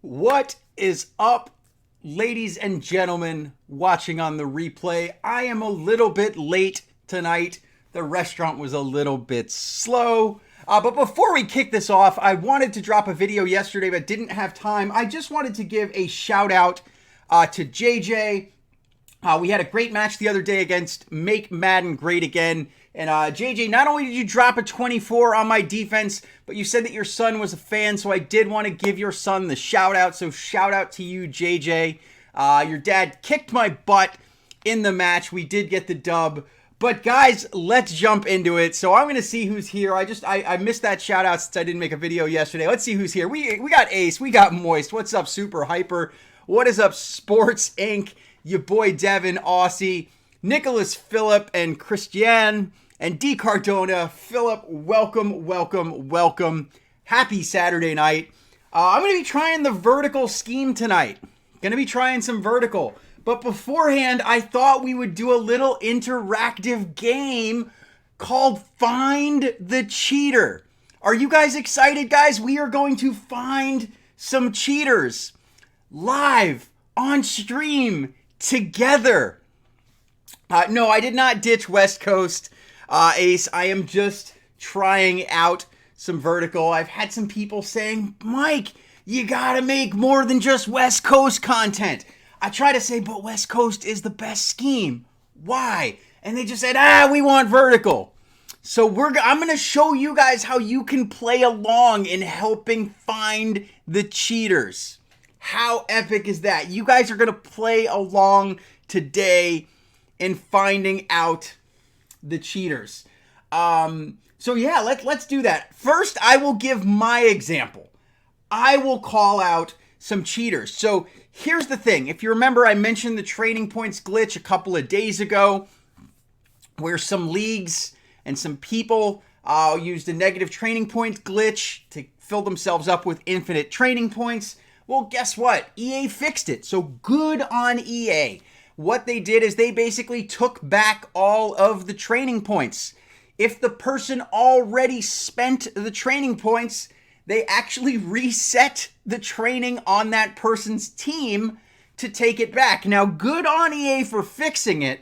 What is up, ladies and gentlemen, watching on the replay? I am a little bit late tonight. The restaurant was a little bit slow. But before we kick this off, I wanted to drop a video yesterday but didn't have time. I just wanted to give a shout out to JJ. We had a great match the other day against Make Madden Great Again. And JJ, not only did you drop a 24 on my defense, but you said that your son was a fan, so I did want to give your son the shout out. So shout out to you, JJ. Your dad kicked my butt in the match. We did get the dub. But guys, let's jump into it. So I'm going to see who's here. I missed that shout out since I didn't make a video yesterday. Let's see who's here. We got Ace. We got Moist. What's up, Super Hyper? What is up, Sports Inc.? Your boy Devin, Aussie, Nicholas, Phillip, and Christian. And D. Cardona. Philip, welcome. Happy Saturday night. I'm going to be trying the vertical scheme tonight. Going to be trying some vertical. But beforehand, I thought we would do a little interactive game called Find the Cheater. Are you guys excited, guys? We are going to find some cheaters live on stream together. No, I did not ditch West Coast. Ace, I am just trying out some vertical. I've had some people saying, Mike, you gotta make more than just West Coast content. I try to say, but West Coast is the best scheme. Why? And they just said, we want vertical. So I'm gonna show you guys how you can play along in helping find the cheaters. How epic is that? You guys are gonna play along today in finding out the cheaters. So yeah, let's do that. First, I will give my example. I will call out some cheaters. So here's the thing. If you remember, I mentioned the training points glitch a couple of days ago, where some leagues and some people used a negative training point glitch to fill themselves up with infinite training points. Well, guess what? EA fixed it. So good on EA. What they did is they basically took back all of the training points. If the person already spent the training points, they actually reset the training on that person's team to take it back. Now, good on EA for fixing it,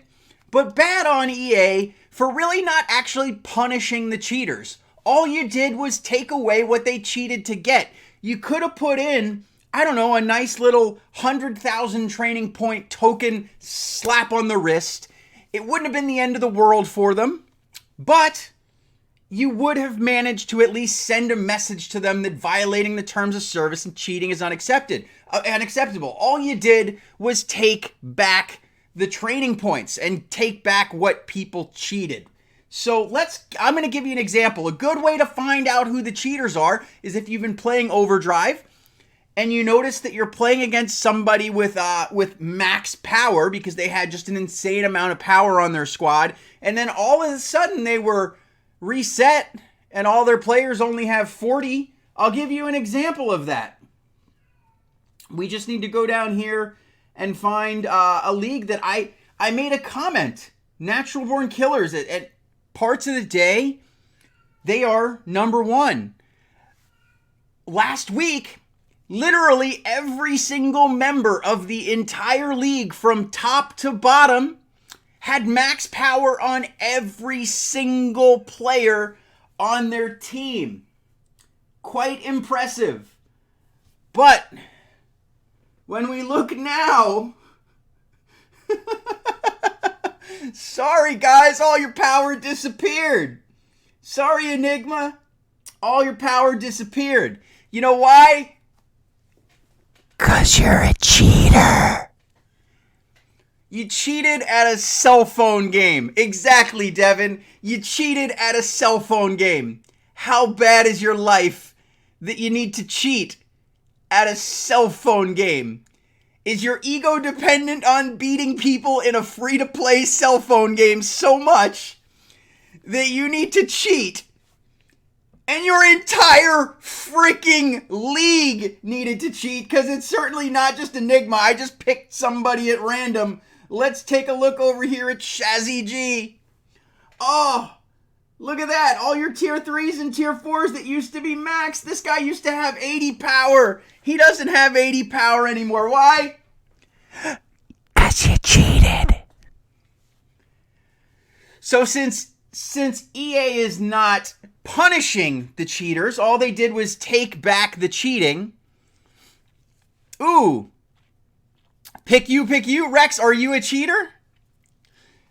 but bad on EA for really not actually punishing the cheaters. All you did was take away what they cheated to get. You could have put in, I don't know, a nice little 100,000 training point token slap on the wrist. It wouldn't have been the end of the world for them, but you would have managed to at least send a message to them that violating the terms of service and cheating is unacceptable. All you did was take back the training points and take back what people cheated. So I'm going to give you an example. A good way to find out who the cheaters are is if you've been playing Overdrive and you notice that you're playing against somebody with max power because they had just an insane amount of power on their squad, and then all of a sudden they were reset and all their players only have 40. I'll give you an example of that. We just need to go down here and find a league that I made a comment. Natural Born Killers at parts of the day, they are number one. Last week, literally every single member of the entire league from top to bottom had max power on every single player on their team. Quite impressive. But when we look now, sorry guys, all your power disappeared. Sorry Enigma, all your power disappeared. You know why? 'Cause you're a cheater. You cheated at a cell phone game. Exactly, Devin. You cheated at a cell phone game. How bad is your life that you need to cheat at a cell phone game? Is your ego dependent on beating people in a free-to-play cell phone game so much that you need to cheat? And your entire freaking league needed to cheat, because it's certainly not just Enigma. I just picked somebody at random. Let's take a look over here at Shazzy G. Oh, Look at that. All your tier 3s and tier 4s that used to be max. This guy used to have 80 power. He doesn't have 80 power anymore. Why? 'Cause you cheated. So since EA is not punishing the cheaters, all they did was take back the cheating. Ooh. Pick you. Rex, are you a cheater?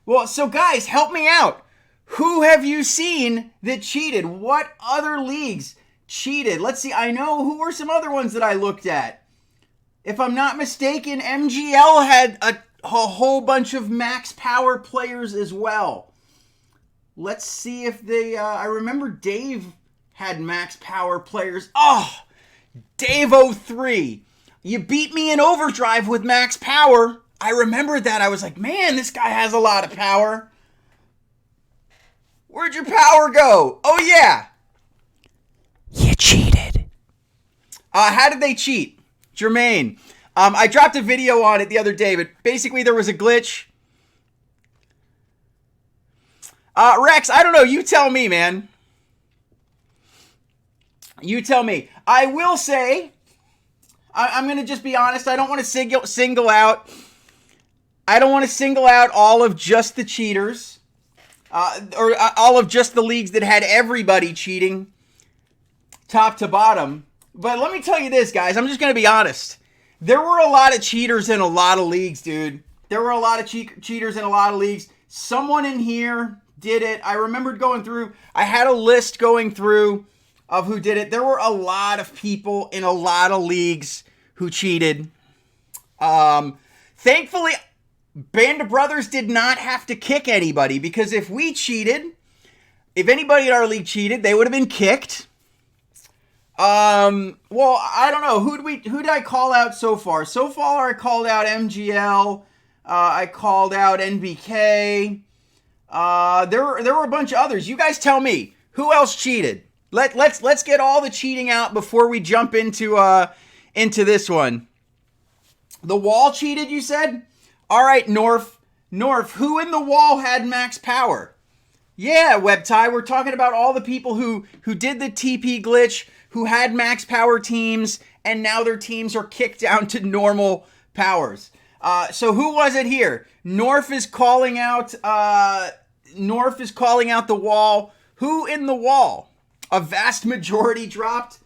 Well, so guys, help me out. Who have you seen that cheated? What other leagues cheated? Let's see. I know who were some other ones that I looked at. If I'm not mistaken, MGL had a whole bunch of max power players as well. Let's see if they... I remember Dave had max power players. Oh, Dave 03. You beat me in Overdrive with max power. I remembered that. I was like, man, this guy has a lot of power. Where'd your power go? Oh, yeah. You cheated. How did they cheat? Jermaine. I dropped a video on it the other day, but basically there was a glitch. Rex, I don't know. You tell me, man. You tell me. I will say, I'm going to just be honest. I don't want to single out. I don't want to single out all of just the cheaters. Or all of just the leagues that had everybody cheating top to bottom. But let me tell you this, guys. I'm just going to be honest. There were a lot of cheaters in a lot of leagues, dude. There were a lot of cheaters in a lot of leagues. Someone in here did it. I remembered going through. I had a list going through of who did it. There were a lot of people in a lot of leagues who cheated. Thankfully, Band of Brothers did not have to kick anybody, because if we cheated, if anybody in our league cheated, they would have been kicked. Well, I don't know. Who did I call out so far? So far, I called out MGL. I called out NBK. There were a bunch of others. You guys tell me, who else cheated? Let's get all the cheating out before we jump into this one. The Wall cheated, you said? All right, North, who in the Wall had max power? Yeah, WebTie, we're talking about all the people who did the TP glitch, who had max power teams, and now their teams are kicked down to normal powers. So who was it here? North is calling out the Wall. Who in the Wall? A vast majority dropped.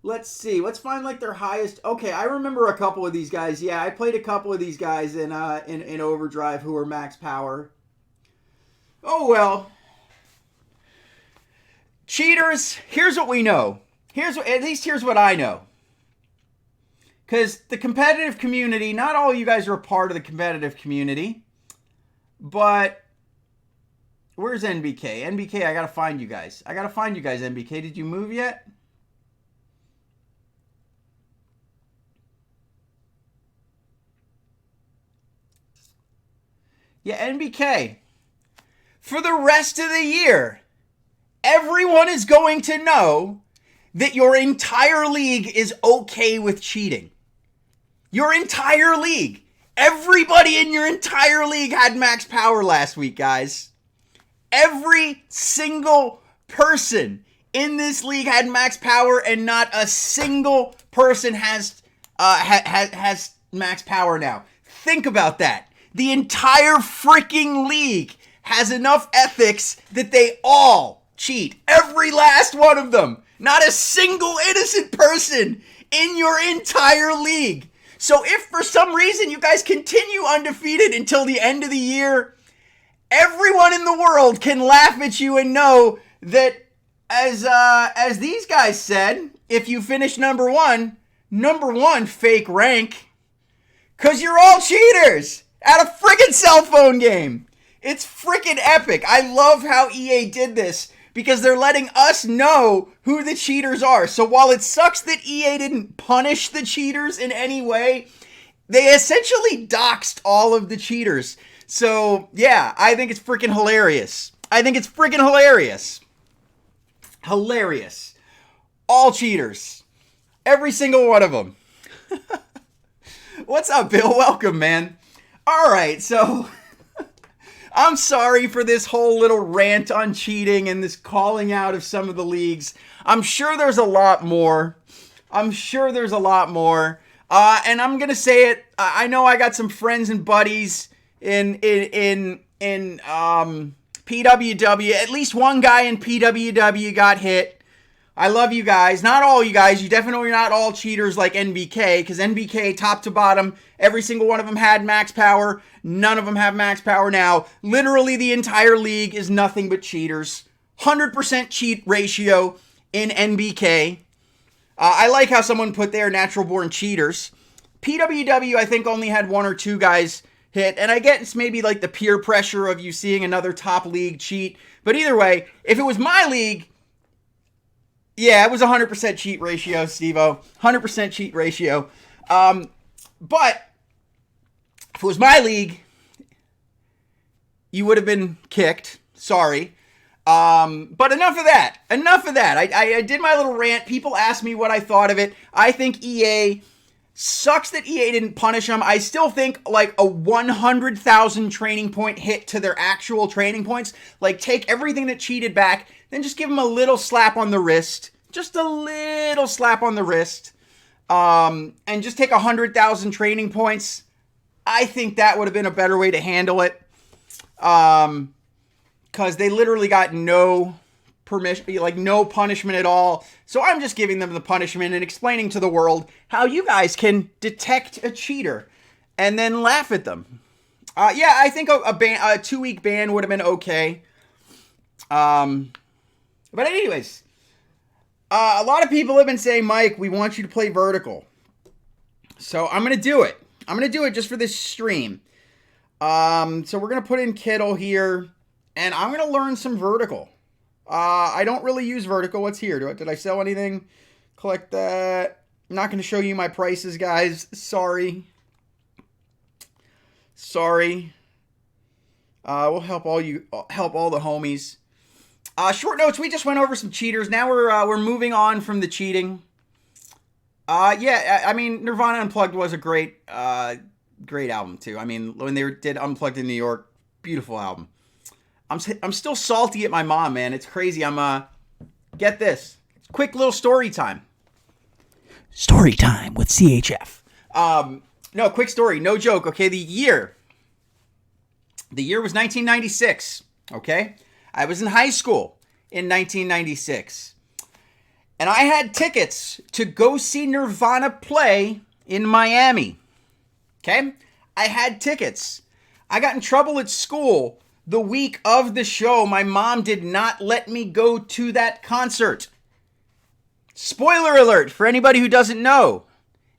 Let's see. Let's find like their highest. Okay, I remember a couple of these guys. Yeah, I played a couple of these guys in Overdrive who were max power. Oh well. Cheaters, here's what we know. Here's what I know. Because the competitive community, not all of you guys are a part of the competitive community, but where's NBK? NBK, I gotta find you guys. NBK. Did you move yet? Yeah, NBK. For the rest of the year, everyone is going to know that your entire league is okay with cheating. Your entire league. Everybody in your entire league had max power last week, guys. Every single person in this league had max power, and not a single person has max power now. Think about that. The entire freaking league has enough ethics that they all cheat. Every last one of them. Not a single innocent person in your entire league. So if for some reason you guys continue undefeated until the end of the year, everyone in the world can laugh at you and know that, as these guys said, if you finish number one, fake rank, because you're all cheaters at a friggin' cell phone game. It's freaking epic. I love how EA did this, because they're letting us know who the cheaters are. So while it sucks that EA didn't punish the cheaters in any way, they essentially doxed all of the cheaters. So yeah, I think it's freaking hilarious. Hilarious. All cheaters. Every single one of them. What's up, Bill? Welcome, man. All right, so I'm sorry for this whole little rant on cheating and this calling out of some of the leagues. I'm sure there's a lot more. And I'm gonna say it. I know I got some friends and buddies in PWW. At least one guy in PWW got hit. I love you guys. Not all you guys. You definitely are not all cheaters like NBK, because NBK, top to bottom, every single one of them had max power. None of them have max power now. Literally, the entire league is nothing but cheaters. 100% cheat ratio in NBK. I like how someone put their natural born cheaters. PWW, I think, only had one or two guys hit, and I get it's maybe like the peer pressure of you seeing another top league cheat. But either way, if it was my league, yeah, it was 100% cheat ratio, Steve-O. 100% cheat ratio. But if it was my league, you would have been kicked. Sorry. But enough of that. I did my little rant. People asked me what I thought of it. I think EA sucks that EA didn't punish them. I still think like a 100,000 training point hit to their actual training points. Like take everything that cheated back, then just give them a little slap on the wrist. Just a little slap on the wrist. And just take 100,000 training points. I think that would have been a better way to handle it. Because they literally got no permission, like no punishment at all. So I'm just giving them the punishment and explaining to the world how you guys can detect a cheater and then laugh at them. Yeah, I think a 2-week ban would have been okay. But anyways, a lot of people have been saying, Mike, we want you to play vertical. So I'm going to do it. I'm going to do it just for this stream. So we're going to put in Kittle here, and I'm going to learn some vertical. I don't really use vertical. What's here? Did I sell anything? Collect that. I'm not going to show you my prices, guys. Sorry. We'll help all the homies. Short notes. We just went over some cheaters. Now we're moving on from the cheating. Yeah, I mean, Nirvana Unplugged was a great album too. I mean, when they did Unplugged in New York, beautiful album. I'm still salty at my mom, man. It's crazy. Get this. Quick little story time. Story time with CHF. No, quick story. No joke. Okay, the year was 1996. Okay, I was in high school in 1996. And I had tickets to go see Nirvana play in Miami. Okay? I had tickets. I got in trouble at school the week of the show. My mom did not let me go to that concert. Spoiler alert for anybody who doesn't know.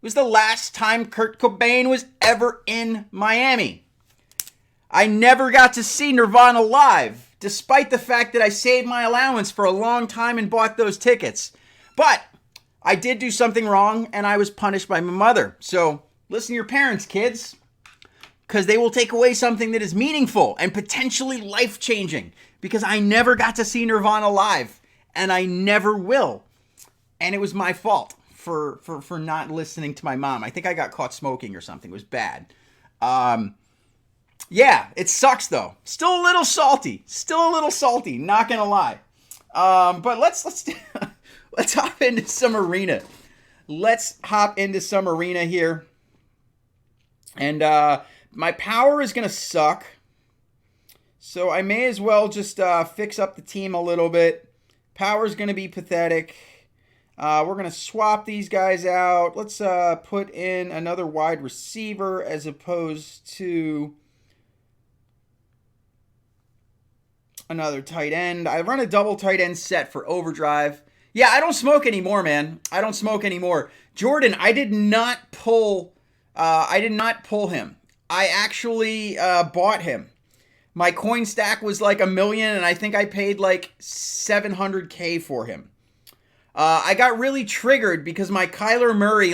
It was the last time Kurt Cobain was ever in Miami. I never got to see Nirvana live, despite the fact that I saved my allowance for a long time and bought those tickets. But I did do something wrong, and I was punished by my mother. So listen to your parents, kids, because they will take away something that is meaningful and potentially life-changing, because I never got to see Nirvana live, and I never will. And it was my fault for not listening to my mom. I think I got caught smoking or something. It was bad. Yeah, it sucks, though. Still a little salty. Not going to lie. But let's hop into some arena. Here. And my power is going to suck. So I may as well just fix up the team a little bit. Power is going to be pathetic. We're going to swap these guys out. Let's put in another wide receiver as opposed to another tight end. I run a double tight end set for overdrive. Yeah, I don't smoke anymore, man. Jordan, I did not pull him. I actually bought him. My coin stack was like $1 million, and I think I paid like $700K for him. I got really triggered because my Kyler Murray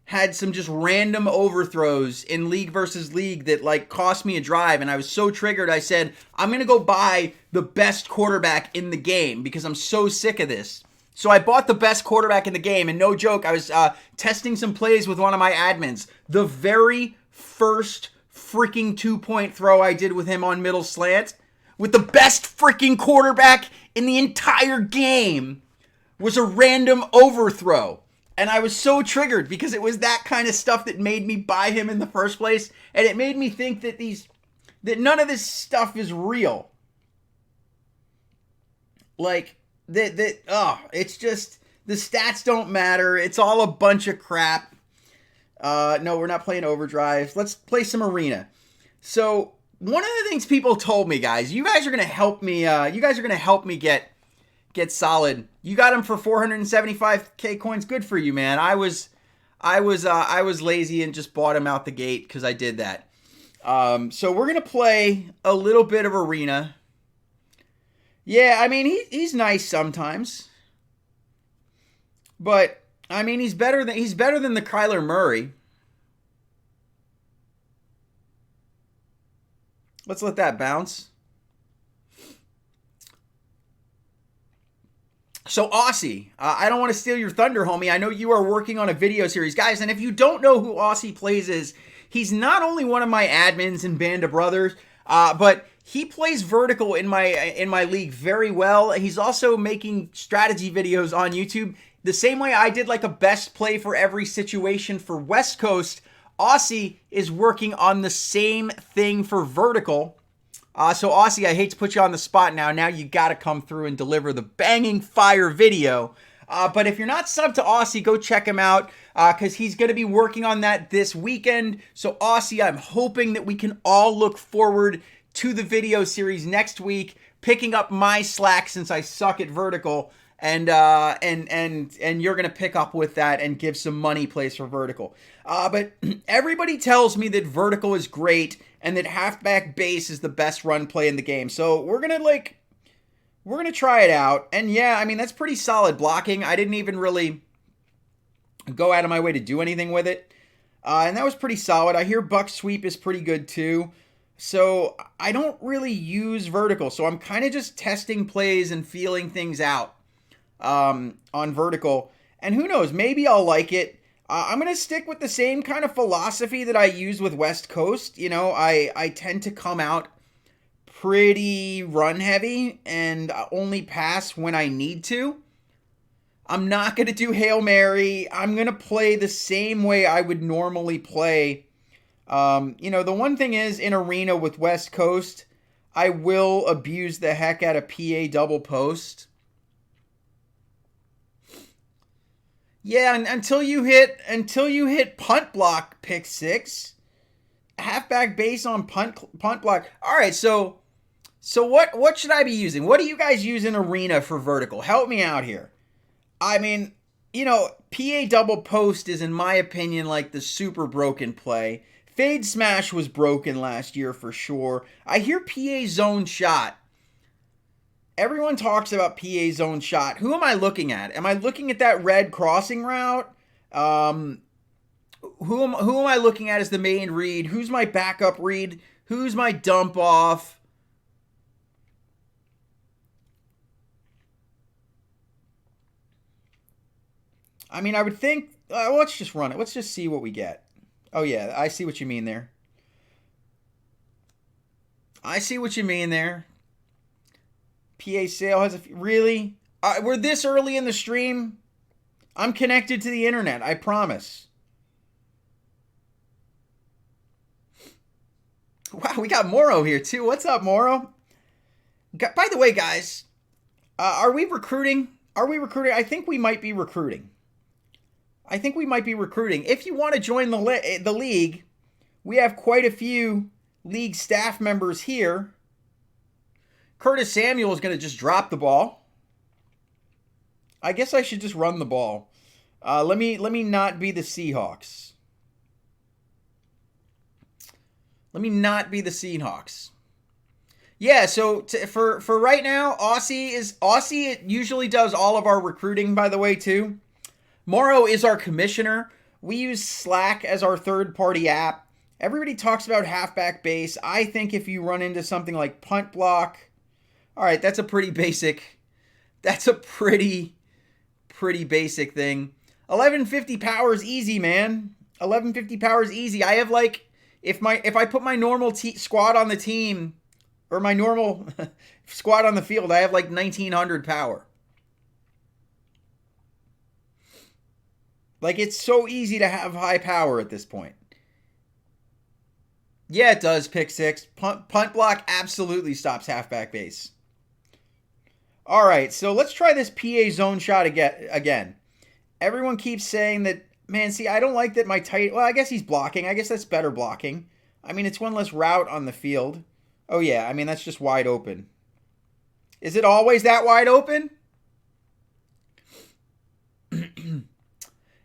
had some just random overthrows in league versus league that cost me a drive, and I was so triggered I said, I'm going to go buy the best quarterback in the game because I'm so sick of this. So I bought the best quarterback in the game, and no joke, I was testing some plays with one of my admins. The very first freaking 2-point throw I did with him on middle slant with the best freaking quarterback in the entire game was a random overthrow. And I was so triggered because it was that kind of stuff that made me buy him in the first place. And it made me think that none of this stuff is real. Like, it's just, the stats don't matter. It's all a bunch of crap. No, we're not playing Overdrive. Let's play some Arena. So, one of the things people told me, guys, you guys are going to help me, get solid. You got him for 475k coins. Good for you, man. I was lazy and just bought him out the gate because I did that. So we're going to play a little bit of Arena. Yeah, I mean, he's nice sometimes. But I mean, he's better than the Kyler Murray. Let's let that bounce. So Aussie, I don't want to steal your thunder, homie. I know you are working on a video series, guys. And if you don't know who Aussie Plays is, he's not only one of my admins in Band of Brothers, but he plays vertical in my league very well. He's also making strategy videos on YouTube. The same way I did like a best play for every situation for West Coast, Aussie is working on the same thing for vertical. So Aussie, I hate to put you on the spot now. Now you got to come through and deliver the banging fire video. But if you're not subbed to Aussie, go check him out because he's going to be working on that this weekend. So Aussie, I'm hoping that we can all look forward to the video series next week, picking up my slack since I suck at vertical. And you're going to pick up with that and give some money plays for vertical. But everybody tells me that vertical is great and that halfback base is the best run play in the game. So we're going to try it out. And yeah, I mean, that's pretty solid blocking. I didn't even really go out of my way to do anything with it. And that was pretty solid. I hear buck sweep is pretty good too. So I don't really use vertical. So I'm kind of just testing plays and feeling things out on vertical. And who knows, maybe I'll like it. I'm going to stick with the same kind of philosophy that I use with West Coast. You know, I tend to come out pretty run heavy and only pass when I need to. I'm not going to do Hail Mary. I'm going to play the same way I would normally play. You know, the one thing is in Arena with West Coast, I will abuse the heck out of PA double post. Yeah, and until you hit punt block pick six, halfback base on punt block. All right, so what should I be using? What do you guys use in Arena for vertical? Help me out here. I mean, you know, PA double post is in my opinion like the super broken play. Fade smash was broken last year for sure. I hear PA zone shot. Everyone talks about PA zone shot. Who am I looking at? Am I looking at that red crossing route? Who am I looking at as the main read? Who's my backup read? Who's my dump off? I mean, I would think, let's just run it. Let's just see what we get. Oh yeah, I see what you mean there. I see what you mean there. PA Sale has really? We're this early in the stream? I'm connected to the internet, I promise. Wow, we got Moro here too. What's up, Moro? By the way, guys, are we recruiting? Are we recruiting? I think we might be recruiting. If you want to join the league, we have quite a few league staff members here. Curtis Samuel is going to just drop the ball. I guess I should just run the ball. Let me not be the Seahawks. Yeah, so for right now, Aussie usually does all of our recruiting, by the way, too. Morrow is our commissioner. We use Slack as our third-party app. Everybody talks about halfback base. I think if you run into something like punt block, all right, that's a pretty basic thing. 1150 power is easy, man. 1150 power is easy. I have if I put my normal squad on the team, or my normal squad on the field, I have like 1900 power. Like, it's so easy to have high power at this point. Yeah, it does. Pick six. Punt block absolutely stops halfback base. All right, so let's try this PA zone shot again. Everyone keeps saying that, man, see, I don't like that my tight... Well, I guess he's blocking. I guess that's better blocking. I mean, it's one less route on the field. Oh, yeah, I mean, that's just wide open. Is it always that wide open?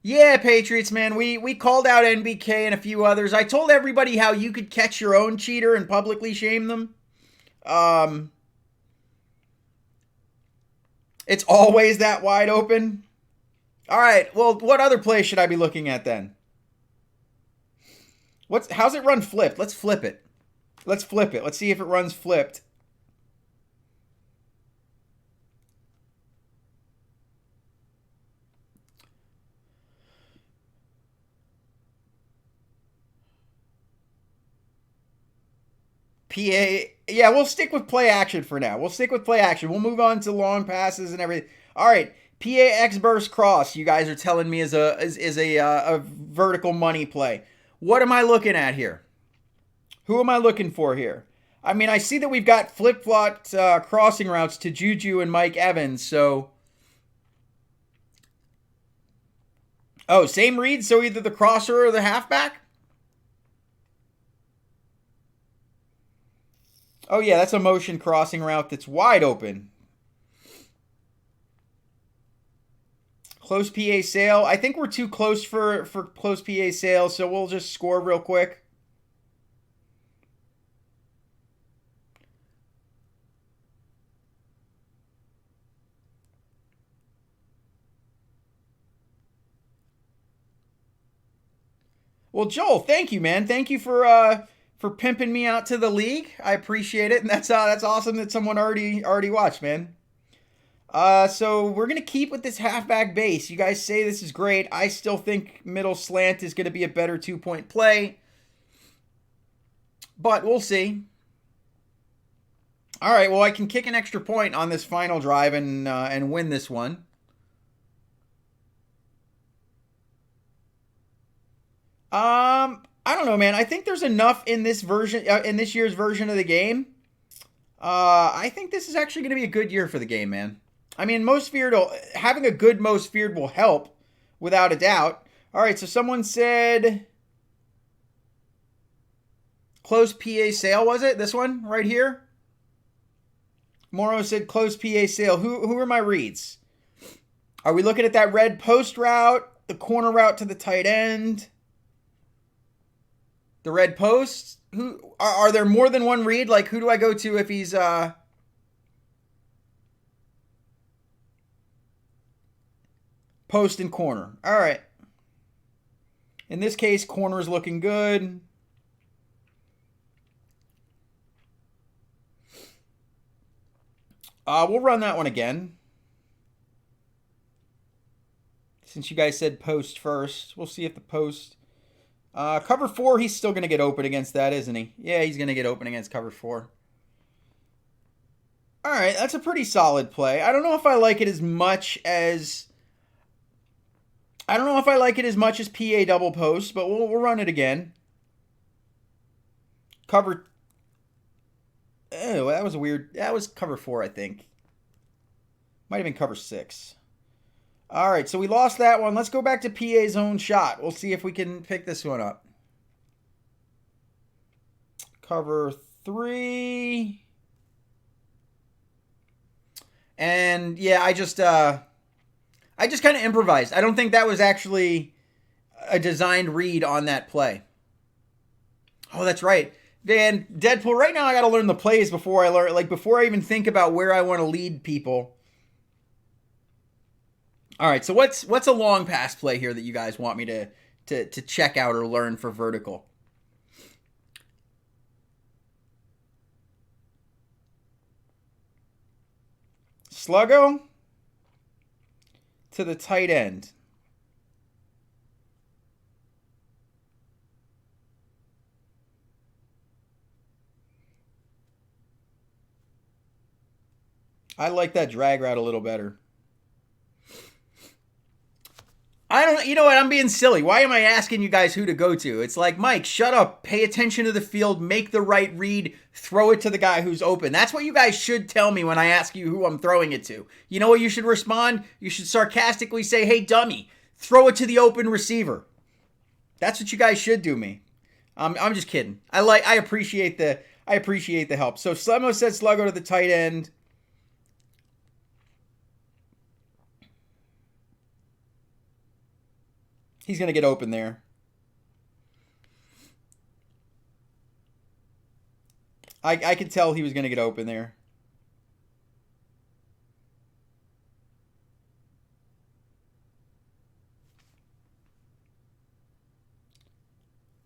Yeah, Patriots, man, we called out NBK and a few others. I told everybody how you could catch your own cheater and publicly shame them. It's always that wide open. All right, well, what other play should I be looking at then? How's it run flipped? Let's flip it. Let's flip it. Let's see if it runs flipped. PA, yeah, we'll stick with play action for now. We'll stick with play action. We'll move on to long passes and everything. All right, PA X burst cross. You guys are telling me is a vertical money play. What am I looking at here? Who am I looking for here? I mean, I see that we've got flip-flopped crossing routes to Juju and Mike Evans. So, oh, same read. So either the crosser or the halfback. Oh, yeah, that's a motion crossing route that's wide open. Close PA sale. I think we're too close for close PA sale, so we'll just score real quick. Well, Joel, thank you, man. Thank you for pimping me out to the league. I appreciate it, and that's awesome that someone already watched, man. So we're gonna keep with this halfback base. You guys say this is great. I still think middle slant is gonna be a better 2-point play, but we'll see. All right, well, I can kick an extra point on this final drive and win this one. I don't know, man. I think there's enough in this version, in this year's version of the game. I think this is actually going to be a good year for the game, man. I mean, having a good most feared will help, without a doubt. All right, so someone said close PA sale, was it? This one right here? Moro said close PA sale. Who are my reads? Are we looking at that red post route, the corner route to the tight end? The red post? Who are there more than one read? Like, who do I go to if he's post and corner? All right. In this case, corner is looking good. We'll run that one again. Since you guys said post first, we'll see if the post... cover 4, he's still going to get open against that, isn't he? Yeah, he's going to get open against cover 4. All right, that's a pretty solid play. I don't know if I like it as much as... PA double post, but we'll run it again. Cover... Oh, that was weird. That was cover 4, I think. Might have been cover 6. All right, so we lost that one. Let's go back to PA zone shot. We'll see if we can pick this one up. Cover 3. And yeah, I just kind of improvised. I don't think that was actually a designed read on that play. Oh, that's right. Dan, Deadpool, right now I got to learn the plays before I even think about where I want to lead people. All right, so what's a long pass play here that you guys want me to check out or learn for vertical? Sluggo to the tight end. I like that drag route a little better. I don't, you know what? I'm being silly. Why am I asking you guys who to go to? It's like, Mike, shut up. Pay attention to the field. Make the right read. Throw it to the guy who's open. That's what you guys should tell me when I ask you who I'm throwing it to. You know what you should respond? You should sarcastically say, hey, dummy, throw it to the open receiver. That's what you guys should do me. I'm just kidding. I appreciate the help. So Slemo said Sluggo to the tight end. He's going to get open there. I could tell he was going to get open there.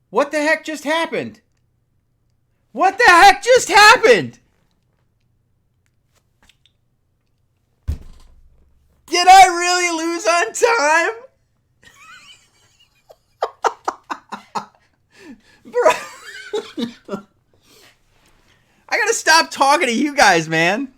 What the heck just happened? What the heck just happened? Did I really lose on time? Bro. I gotta stop talking to you guys, man.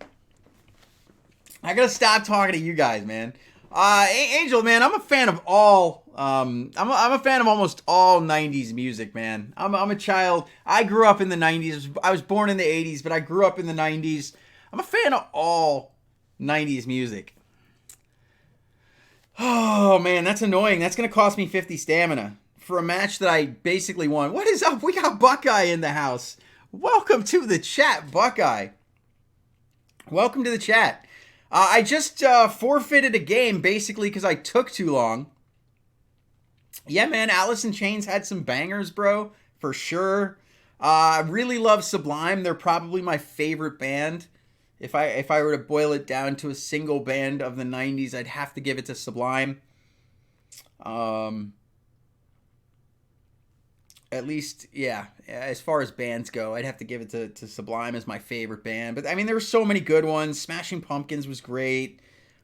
Angel, man, I'm a fan of all. I'm a fan of almost all '90s music, man. I'm a child. I grew up in the '90s. I was born in the '80s, but I grew up in the '90s. I'm a fan of all '90s music. Oh man, that's annoying. That's gonna cost me 50 stamina for a match that I basically won. What is up? We got Buckeye in the house. Welcome to the chat, Buckeye. Welcome to the chat. I just forfeited a game basically because I took too long. Yeah, man, Alice in Chains had some bangers, bro, for sure. I really love Sublime. They're probably my favorite band. If I were to boil it down to a single band of the 90s, I'd have to give it to Sublime. At least, yeah, as far as bands go, I'd have to give it to Sublime as my favorite band. But, I mean, there were so many good ones. Smashing Pumpkins was great.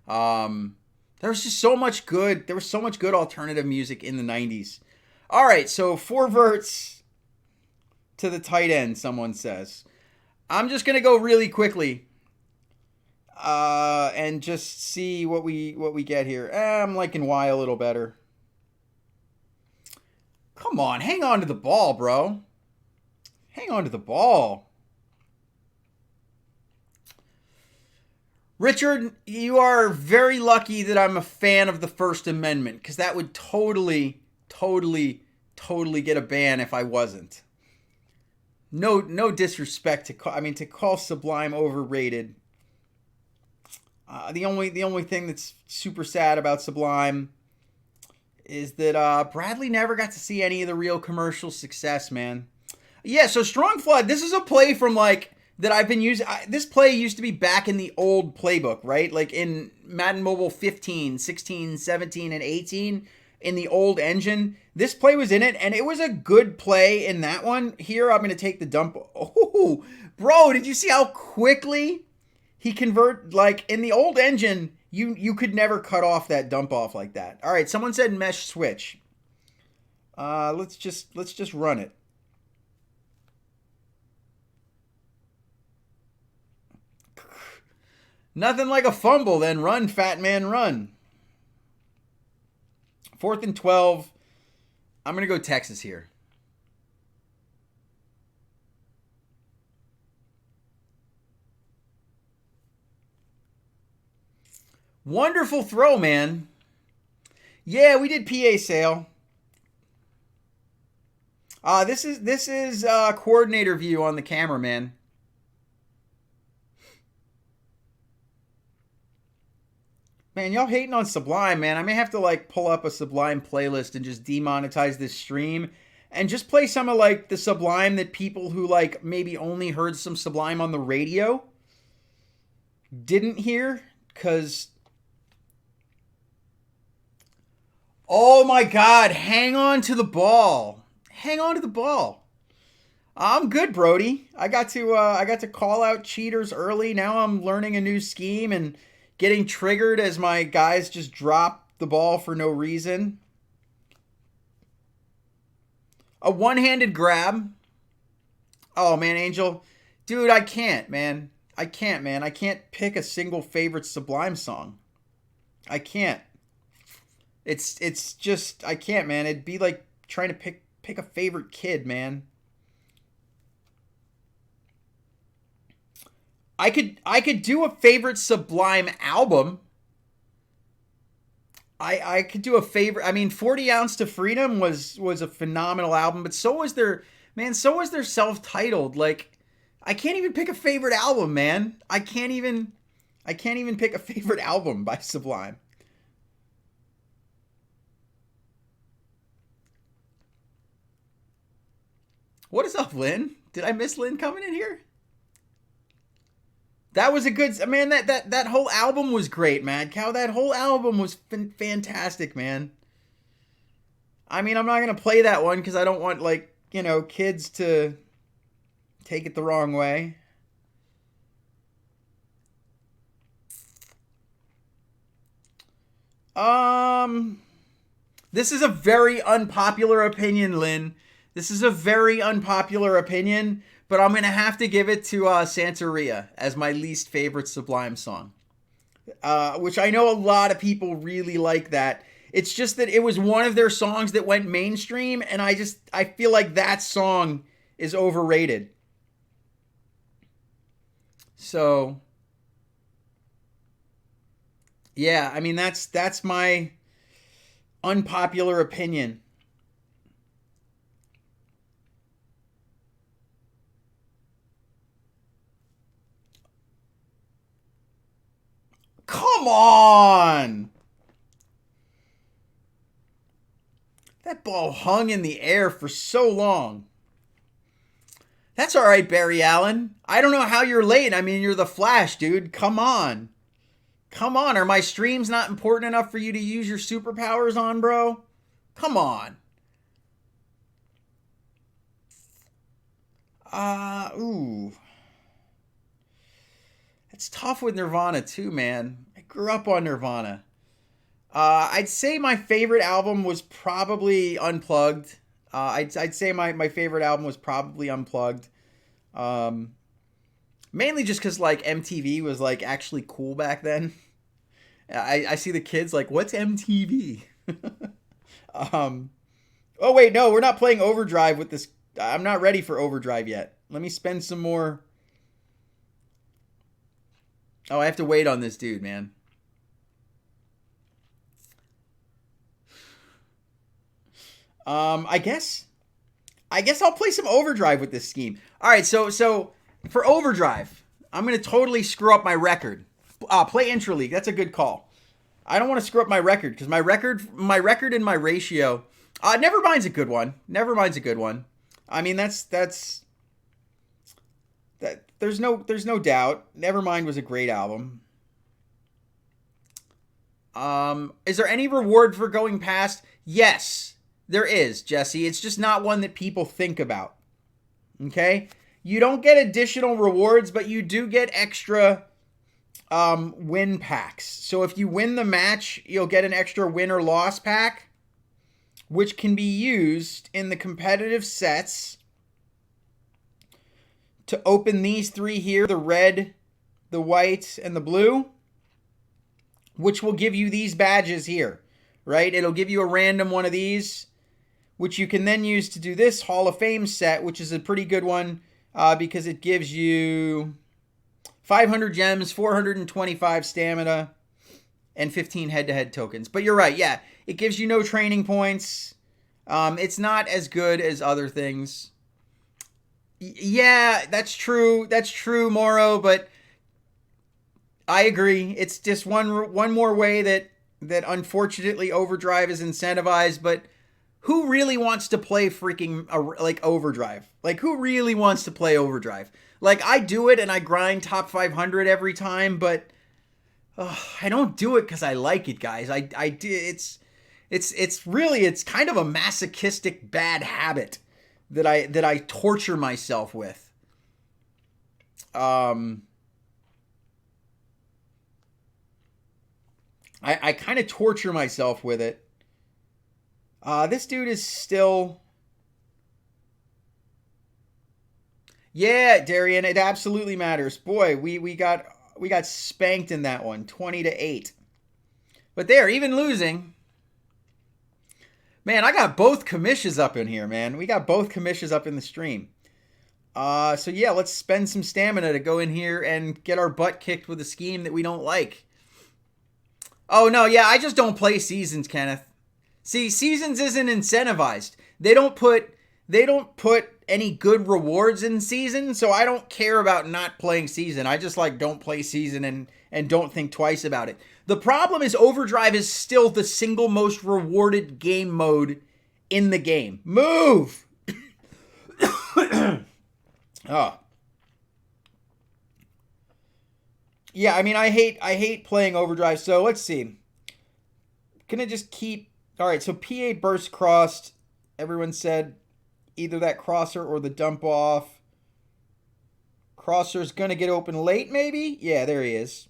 There was just so much good. There was so much good alternative music in the 90s. All right, so 4 verts to the tight end, someone says. I'm just going to go really quickly and just see what we get here. I'm liking Y a little better. Come on, hang on to the ball, bro. Hang on to the ball. Richard, you are very lucky that I'm a fan of the First Amendment, because that would totally get a ban if I wasn't. No disrespect to call Sublime overrated. The only thing that's super sad about Sublime is that Bradley never got to see any of the real commercial success, man. Yeah, so Strong Flood, this is a play from that I've been using. This play used to be back in the old playbook, right? Like in Madden Mobile 15, 16, 17, and 18 in the old engine. This play was in it, and it was a good play in that one. Here, I'm going to take the dump. Oh, bro, did you see how quickly he convert? Like in the old engine, you could never cut off that dump off like that. All right, someone said mesh switch. Let's just run it. Nothing like a fumble, then run, fat man, run. 4th and 12. I'm going to go Texas here. Wonderful throw, man. Yeah, we did PA sale. This is coordinator view on the camera, man. Man, y'all hating on Sublime, man. I may have to pull up a Sublime playlist and just demonetize this stream and just play some of the Sublime that people who maybe only heard some Sublime on the radio didn't hear, cuz oh my god, hang on to the ball. Hang on to the ball. I'm good, Brody. I got to call out cheaters early. Now I'm learning a new scheme and getting triggered as my guys just drop the ball for no reason. A one-handed grab. Oh, man, Angel. Dude, I can't, man. I can't, man. I can't pick a single favorite Sublime song. I can't. It's just I can't, man. It'd be like trying to pick a favorite kid, man. I could do a favorite Sublime album. I could do a favorite. I mean, 40 Ounce to Freedom was a phenomenal album, but so was their man. So was their self-titled. Like, I can't even pick a favorite album, man. I can't even pick a favorite album by Sublime. What is up, Lynn? Did I miss Lynn coming in here? That was a good man. That whole album was great, Mad Cow. That whole album was fantastic, man. I mean, I'm not gonna play that one because I don't want kids to take it the wrong way. Um, this is a very unpopular opinion, Lynn. This is a very unpopular opinion, but I'm gonna have to give it to Santeria as my least favorite Sublime song. Which I know a lot of people really like that. It's just that it was one of their songs that went mainstream, and I feel like that song is overrated. So yeah, I mean that's my unpopular opinion. Come on! That ball hung in the air for so long. That's all right, Barry Allen. I don't know how you're late. I mean, you're the Flash, dude. Come on. Come on. Are my streams not important enough for you to use your superpowers on, bro? Come on. Ooh. It's tough with Nirvana too, man. I grew up on Nirvana. I'd say my favorite album was probably Unplugged. I'd say my favorite album was probably Unplugged. Um, Mainly just because like MTV was like actually cool back then. I see the kids like, what's MTV? um, oh wait, no, we're not playing Overdrive with this. I'm not ready for Overdrive yet. Let me spend some more. Oh, I have to wait on this dude, man. I guess I'll play some Overdrive with this scheme. All right, so for Overdrive, I'm gonna totally screw up my record. Play Intra League. That's a good call. I don't want to screw up my record because my record and my ratio. Nevermind's a good one. Nevermind's a good one. I mean, that's that. There's no doubt. Nevermind was a great album. Is there any reward for going past? Yes, there is, Jesse. It's just not one that people think about. Okay? You don't get additional rewards, but you do get extra win packs. So if you win the match, you'll get an extra win or loss pack, which can be used in the competitive sets to open these three here, the red, the white, and the blue, which will give you these badges here, right? It'll give you a random one of these, which you can then use to do this Hall of Fame set, which is a pretty good one because it gives you 500 gems, 425 stamina, and 15 head-to-head tokens. But you're right, yeah. It gives you no training points. It's not as good as other things. Yeah, that's true. That's true, Moro, but I agree. It's just one more way that unfortunately Overdrive is incentivized, but who really wants to play freaking like Overdrive? Like who really wants to play Overdrive? Like I do it and I grind top 500 every time, but I don't do it cuz I like it, guys. I do it's kind of a masochistic bad habit that I torture myself with. I kind of torture myself with it. This dude is still. Yeah, Darian, it absolutely matters. Boy, we got spanked in that one, 20-8. But there, even losing, man, I got both commissions up in here, man. We got both commissions up in the stream. So yeah, let's spend some stamina to go in here and get our butt kicked with a scheme that we don't like. Oh no, yeah, I just don't play seasons, Kenneth. See, seasons isn't incentivized. They don't put any good rewards in season, so I don't care about not playing season. I just like don't play season and don't think twice about it. The problem is Overdrive is still the single most rewarded game mode in the game. Move. Oh. Yeah, I mean I hate playing Overdrive, so let's see. Gonna just keep alright, so P8 burst crossed. Everyone said either that crosser or the dump off. Crosser's gonna get open late, maybe? Yeah, there he is.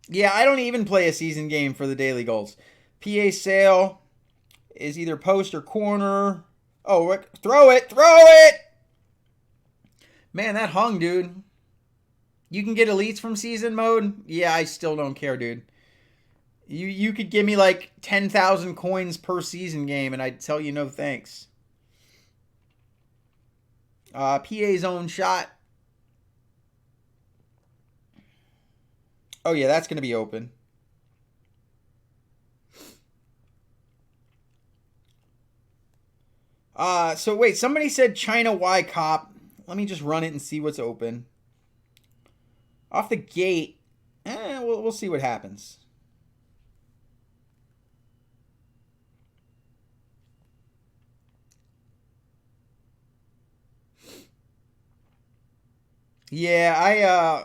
Yeah, I don't even play a season game for the daily goals. PA sale is either post or corner. Oh, throw it! Throw it! Man, that hung, dude. You can get elites from season mode? Yeah, I still don't care, dude. You could give me like 10,000 coins per season game and I'd tell you no thanks. PA's own shot. Oh yeah, that's going to be open. So wait, somebody said China Y Cop. Let me just run it and see what's open. Off the gate, we'll see what happens. Yeah,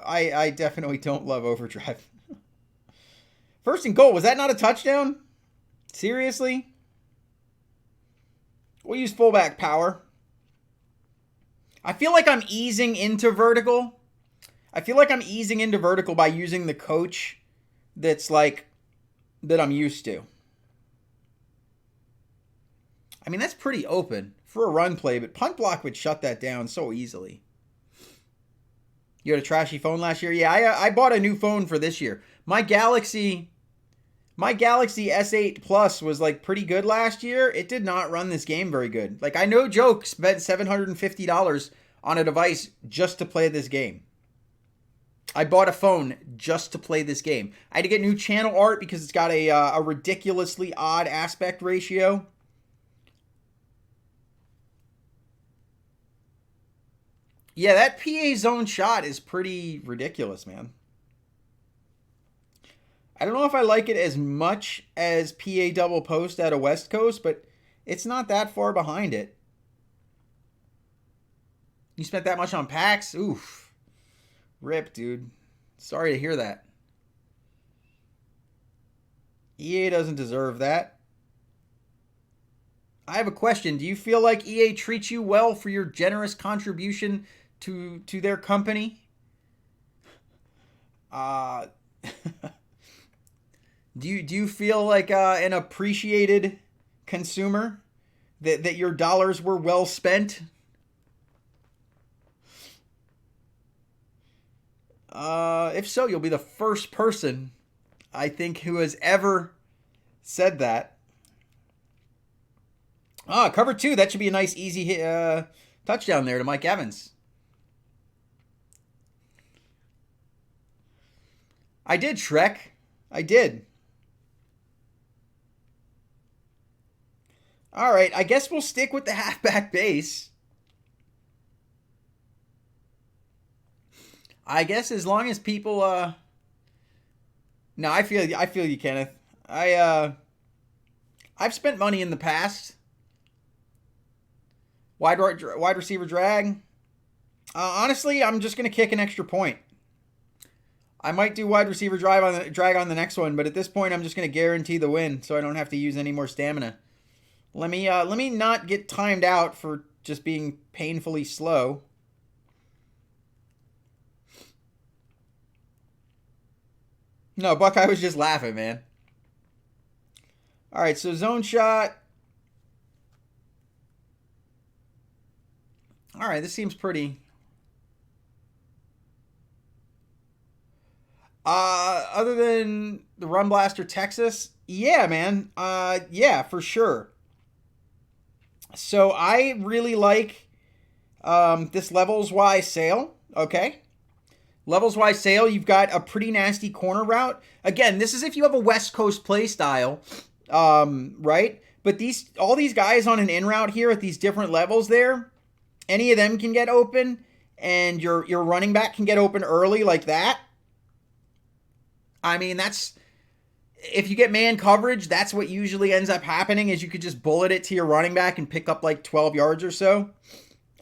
I definitely don't love Overdrive. First and goal, was that not a touchdown? Seriously? We'll use fullback power. I feel like I'm easing into vertical. I feel like I'm easing into vertical by using the coach that's like that I'm used to. I mean, that's pretty open for a run play, but punt block would shut that down so easily. You had a trashy phone last year? Yeah, I bought a new phone for this year. My Galaxy S8 Plus was like pretty good last year. It did not run this game very good. Like I no joke spent $750 on a device just to play this game. I bought a phone just to play this game. I had to get new channel art because it's got a ridiculously odd aspect ratio. Yeah, that PA zone shot is pretty ridiculous, man. I don't know if I like it as much as PA double post out of West Coast, but it's not that far behind it. You spent that much on packs? Oof. Rip, dude. Sorry to hear that. EA doesn't deserve that. I have a question. Do you feel like EA treats you well for your generous contribution to their company? Do you feel like an appreciated consumer? That your dollars were well spent? If so, you'll be the first person, I think, who has ever said that. Cover 2. That should be a nice, easy hit, touchdown there to Mike Evans. I did, Shrek. I did. All right, I guess we'll stick with the halfback base. I guess as long as people no, I feel you, Kenneth. I've spent money in the past. Wide receiver drag. Honestly, I'm just gonna kick an extra point. I might do wide receiver drag on the next one, but at this point, I'm just gonna guarantee the win, so I don't have to use any more stamina. Let me not get timed out for just being painfully slow. No, Buckeye was just laughing, man. All right, so zone shot. All right, this seems pretty. Other than the Run Blaster Texas, yeah, man. Yeah, for sure. So I really like this Levels Y Sail. Okay. Levels Y Sail, you've got a pretty nasty corner route. Again, this is if you have a West Coast play style, right? But all these guys on an in route here at these different levels there, any of them can get open, and your running back can get open early like that. I mean, that's if you get man coverage, that's what usually ends up happening is you could just bullet it to your running back and pick up like 12 yards or so.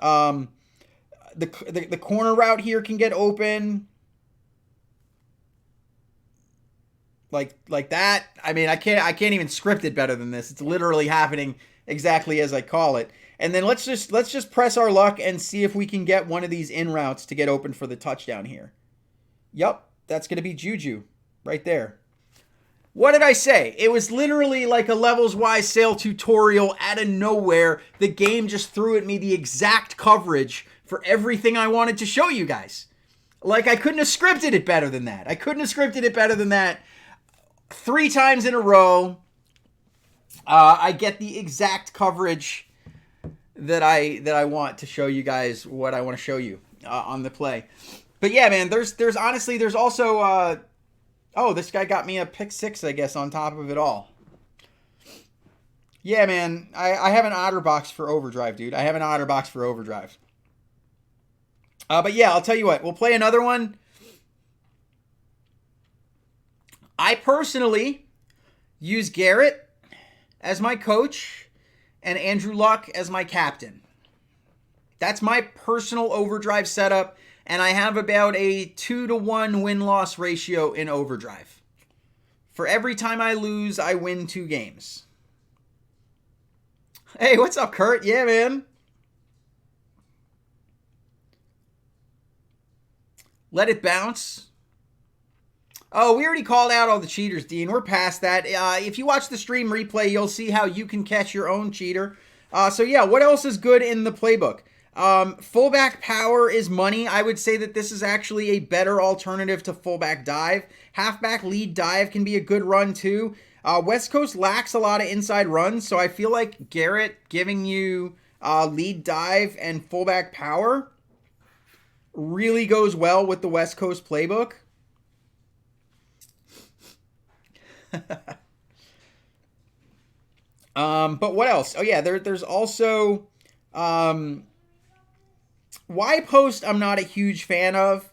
The corner route here can get open like that. I mean, I can't even script it better than this. It's literally happening exactly as I call it. And then let's just press our luck and see if we can get one of these in routes to get open for the touchdown here. Yup, that's going to be Juju right there. What did I say? It was literally like a Levels Y Sail tutorial out of nowhere. The game just threw at me the exact coverage for everything I wanted to show you guys. Like, I couldn't have scripted it better than that. 3 times in a row, I get the exact coverage that I want to show you guys what I want to show you on the play. But yeah, man, there's also oh, this guy got me a pick 6, I guess, on top of it all. Yeah, man, I have an OtterBox for Overdrive, dude. I have an OtterBox for Overdrive. But yeah, I'll tell you what. We'll play another one. I personally use Garrett as my coach and Andrew Luck as my captain. That's my personal Overdrive setup. And I have about a 2-to-1 win-loss ratio in Overdrive. For every time I lose, I win 2 games. Hey, what's up, Kurt? Yeah, man. Let it bounce. Oh, we already called out all the cheaters, Dean. We're past that. If you watch the stream replay, you'll see how you can catch your own cheater. So yeah, what else is good in the playbook? Fullback power is money. I would say that this is actually a better alternative to fullback dive. Halfback lead dive can be a good run too. West Coast lacks a lot of inside runs, so I feel like Garrett giving you lead dive and fullback power really goes well with the West Coast playbook. But what else? Oh yeah, there's also Y post I'm not a huge fan of.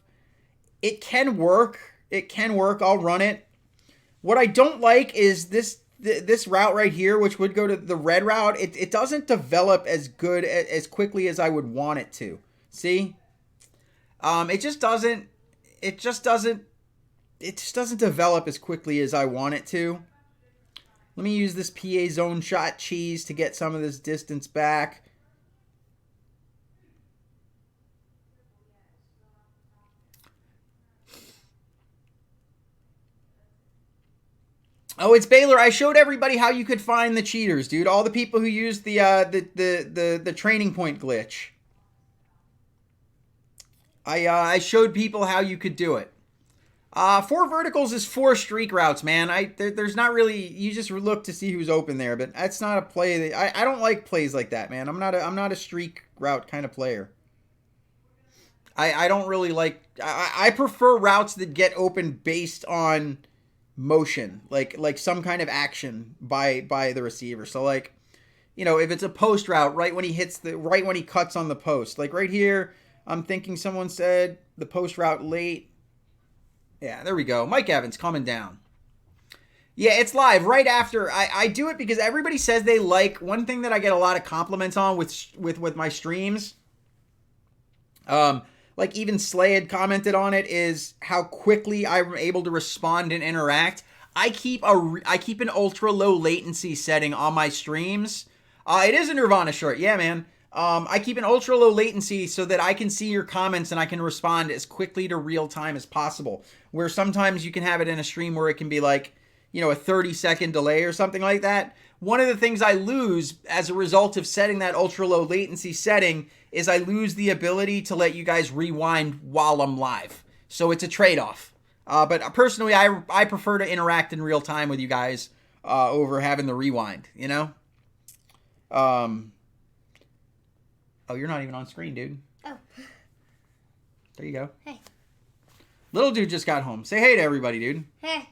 It can work. I'll run it. What I don't like is this route right here, which would go to the red route. It doesn't develop as good as quickly as I would want it to. See? It just doesn't develop as quickly as I want it to. Let me use this PA zone shot cheese to get some of this distance back. Oh, it's Baylor. I showed everybody how you could find the cheaters, dude. All the people who used the training point glitch. I showed people how you could do it. 4 verticals is 4 streak routes, man. There's not really, you just look to see who's open there, but that's not a play that I don't like plays like that, man. I'm not a streak route kind of player. I don't really like. I prefer routes that get open based on motion, like some kind of action by the receiver. So like, you know, if it's a post route, right when he cuts on the post, like right here, I'm thinking someone said the post route late. Yeah, there we go. Mike Evans coming down. Yeah, it's live right after. I do it because everybody says they like, one thing that I get a lot of compliments on with my streams, like even Slay had commented on it, is how quickly I'm able to respond and interact. I keep an ultra low latency setting on my streams. It is a Nirvana shirt. Yeah, man. I keep an ultra low latency so that I can see your comments and I can respond as quickly to real time as possible. Where sometimes you can have it in a stream where it can be like, a 30-second delay or something like that. One of the things I lose as a result of setting that ultra low latency setting is I lose the ability to let you guys rewind while I'm live. So it's a trade-off. But personally, I prefer to interact in real time with you guys over having the rewind, Oh, you're not even on screen, dude. Oh. There you go. Hey. Little dude just got home. Say hey to everybody, dude. Hey.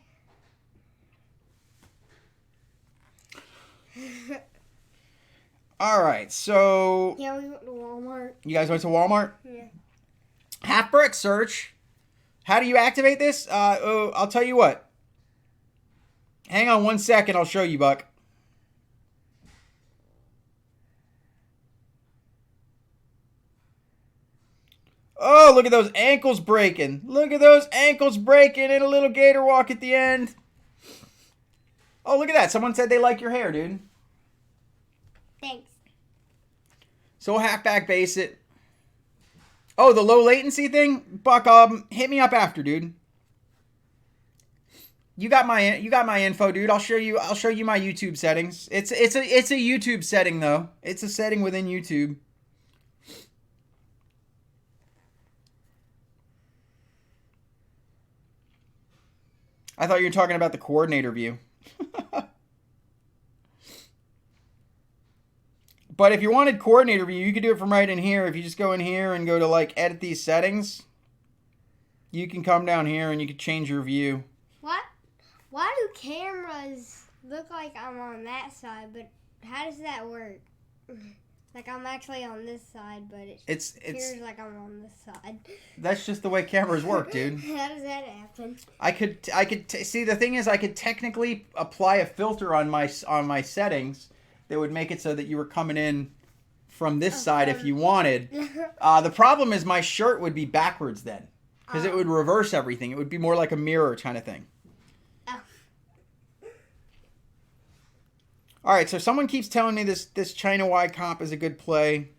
All right, so... Yeah, we went to Walmart. You guys went to Walmart? Yeah. Half-brick search. How do you activate this? I'll tell you what. Hang on 1 second. I'll show you, Buck. Oh, look at those ankles breaking. Look at those ankles breaking and a little gator walk at the end. Oh, look at that. Someone said they like your hair, dude. Thanks. So we'll halfback base it. Oh, the low latency thing? Buck, hit me up after, dude. You got my info, dude. I'll show you my YouTube settings. It's a YouTube setting though. It's a setting within YouTube. I thought you were talking about the coordinator view. But if you wanted coordinator view, you could do it from right in here. If you just go in here and go to like edit these settings, you can come down here and you can change your view. What? Why do cameras look like I'm on that side, but how does that work? Like I'm actually on this side, but it appears like I'm on this side. That's just the way cameras work, dude. How does that happen? See, the thing is, I could technically apply a filter on my settings that would make it so that you were coming in from this side if you wanted. The problem is my shirt would be backwards then, because it would reverse everything. It would be more like a mirror kind of thing. All right, so someone keeps telling me this China Y comp is a good play.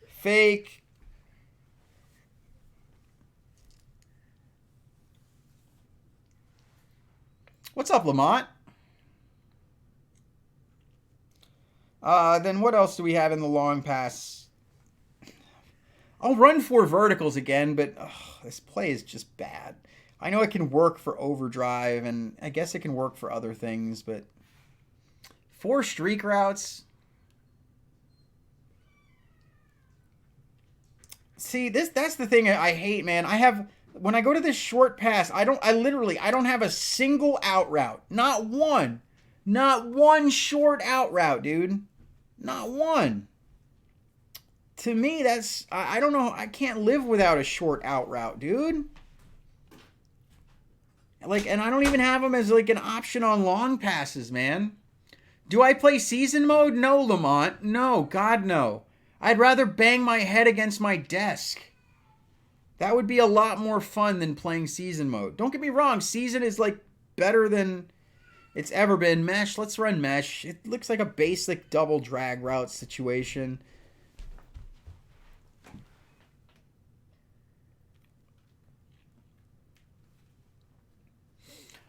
Fake. What's up, Lamont? Then what else do we have in the long pass? I'll run 4 verticals again, but this play is just bad. I know it can work for overdrive, and I guess it can work for other things, but 4 streak routes. See, that's the thing I hate, man. When I go to this short pass, I don't have a single out route. Not one. Not one short out route, dude. Not one. To me, I don't know. I can't live without a short out route, dude. And I don't even have them as like an option on long passes, man. Do I play season mode? No, Lamont. No, God, no. I'd rather bang my head against my desk. That would be a lot more fun than playing season mode. Don't get me wrong. Season is like better than it's ever been. Mesh, let's run mesh. It looks like a basic double drag route situation.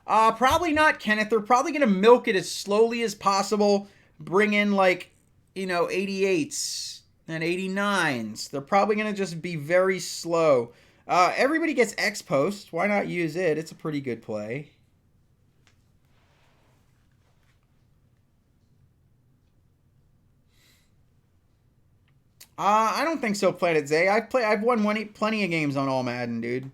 Probably not, Kenneth. They're probably going to milk it as slowly as possible. Bring in 88s and 89s. They're probably going to just be very slow. Everybody gets X post. Why not use it? It's a pretty good play. I don't think so, Planet Zay. I've won plenty of games on All Madden, dude.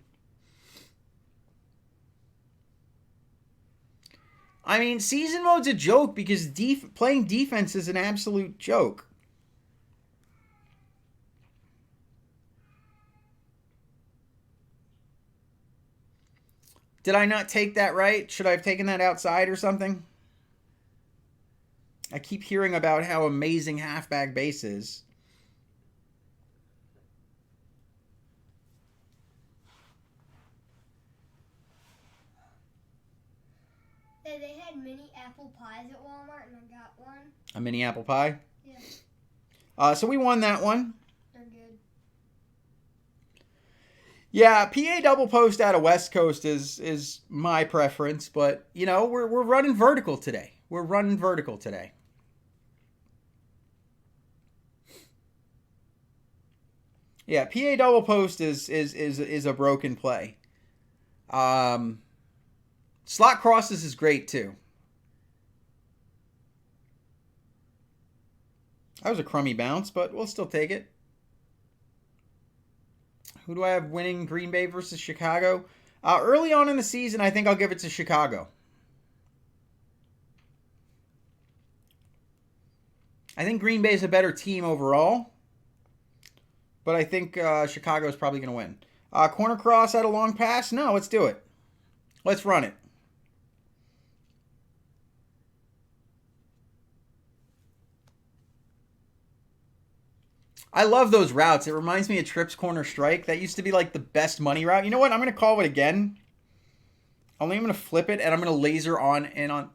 I mean, season mode's a joke because playing defense is an absolute joke. Did I not take that right? Should I have taken that outside or something? I keep hearing about how amazing halfback base is. They had mini apple pies at Walmart, and I got one. A mini apple pie? Yeah. So we won that one. They're good. Yeah, PA double post out of West Coast is my preference, but you know, we're running vertical today. We're running vertical today. Yeah, PA double post is a broken play. Slot crosses is great too. That was a crummy bounce, but we'll still take it. Who do I have winning Green Bay versus Chicago? Early on in the season, I think I'll give it to Chicago. I think Green Bay is a better team overall, but I think Chicago is probably going to win. Corner cross at a long pass? No, let's do it. Let's run it. I love those routes. It reminds me of Tripp's Corner Strike. That used to be like the best money route. You know what? I'm going to call it again. Only I'm going to flip it, and I'm going to laser on and on.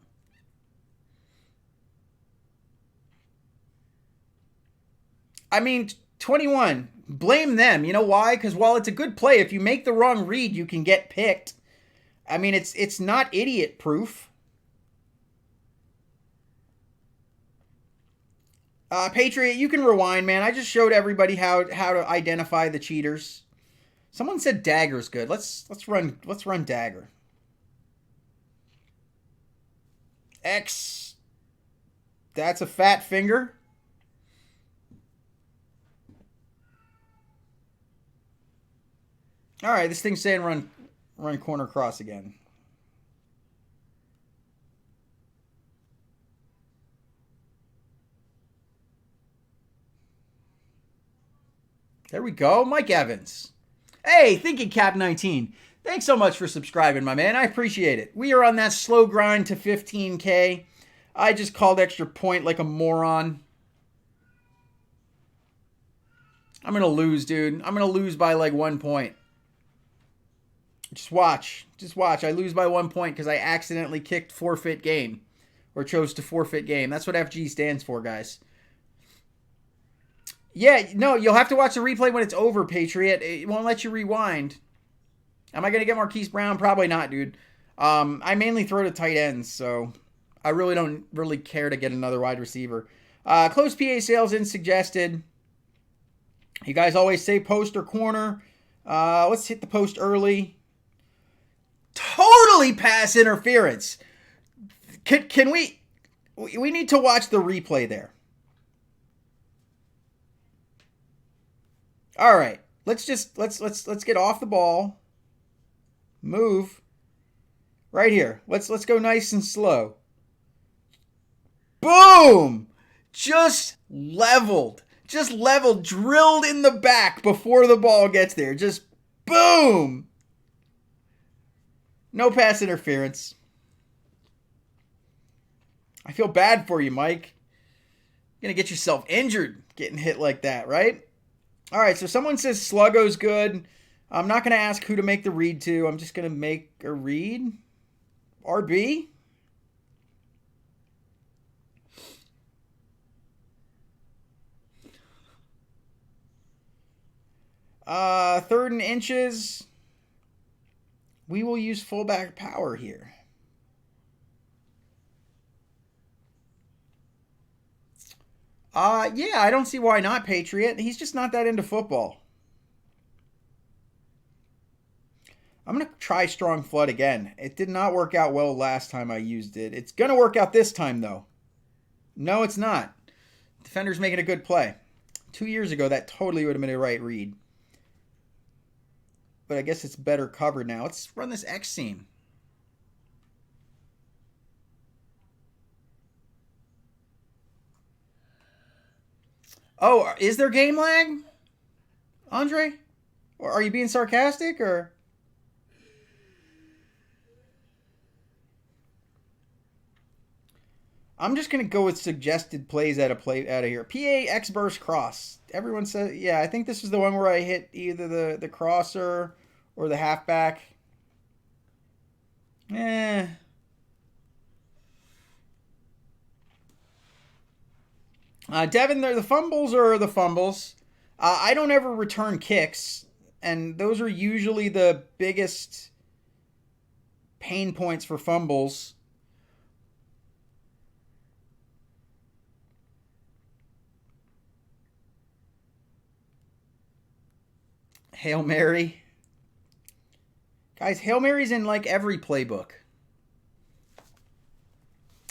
I mean, 21. Blame them. You know why? Because while it's a good play, if you make the wrong read, you can get picked. I mean, it's not idiot proof. Patriot, you can rewind, man. I just showed everybody how to identify the cheaters. Someone said dagger's good. Let's run dagger. X. That's a fat finger. All right, this thing's saying run corner cross again. There we go. Mike Evans. Hey, Thinking Cap 19. Thanks so much for subscribing, my man. I appreciate it. We are on that slow grind to 15K. I just called extra point like a moron. I'm going to lose, dude. I'm going to lose by like 1 point. Just watch. Just watch. I lose by 1 point because I accidentally kicked forfeit game. Or chose to forfeit game. That's what FG stands for, guys. Yeah, no, you'll have to watch the replay when it's over, Patriot. It won't let you rewind. Am I going to get Marquise Brown? Probably not, dude. I mainly throw to tight ends, so I really don't really care to get another wide receiver. Close PA sales in suggested. You guys always say post or corner. Let's hit the post early. Totally pass interference. Can we need to watch the replay there. All right, let's get off the ball. Move. Right here. Let's go nice and slow. Boom! Just leveled. Drilled in the back before the ball gets there. Just boom! No pass interference. I feel bad for you, Mike. You're gonna get yourself injured getting hit like that, right? All right, so someone says Sluggo's good. I'm not going to ask who to make the read to. I'm just going to make a read. RB. Third and inches. We will use fullback power here. Yeah, I don't see why not, Patriot. He's just not that into football. I'm going to try Strong Flood again. It did not work out well last time I used it. It's going to work out this time, though. No, it's not. Defender's making a good play. 2 years ago, that totally would have been a right read. But I guess it's better covered now. Let's run this X seam. Oh, is there game lag, Andre? Or are you being sarcastic, or? I'm just going to go with suggested plays out of here. PA X burst cross. Everyone says, yeah, I think this is the one where I hit either the crosser or the halfback. Devin, the fumbles are the fumbles. I don't ever return kicks. and those are usually the biggest pain points for fumbles. Hail Mary. Guys, Hail Mary's in like every playbook.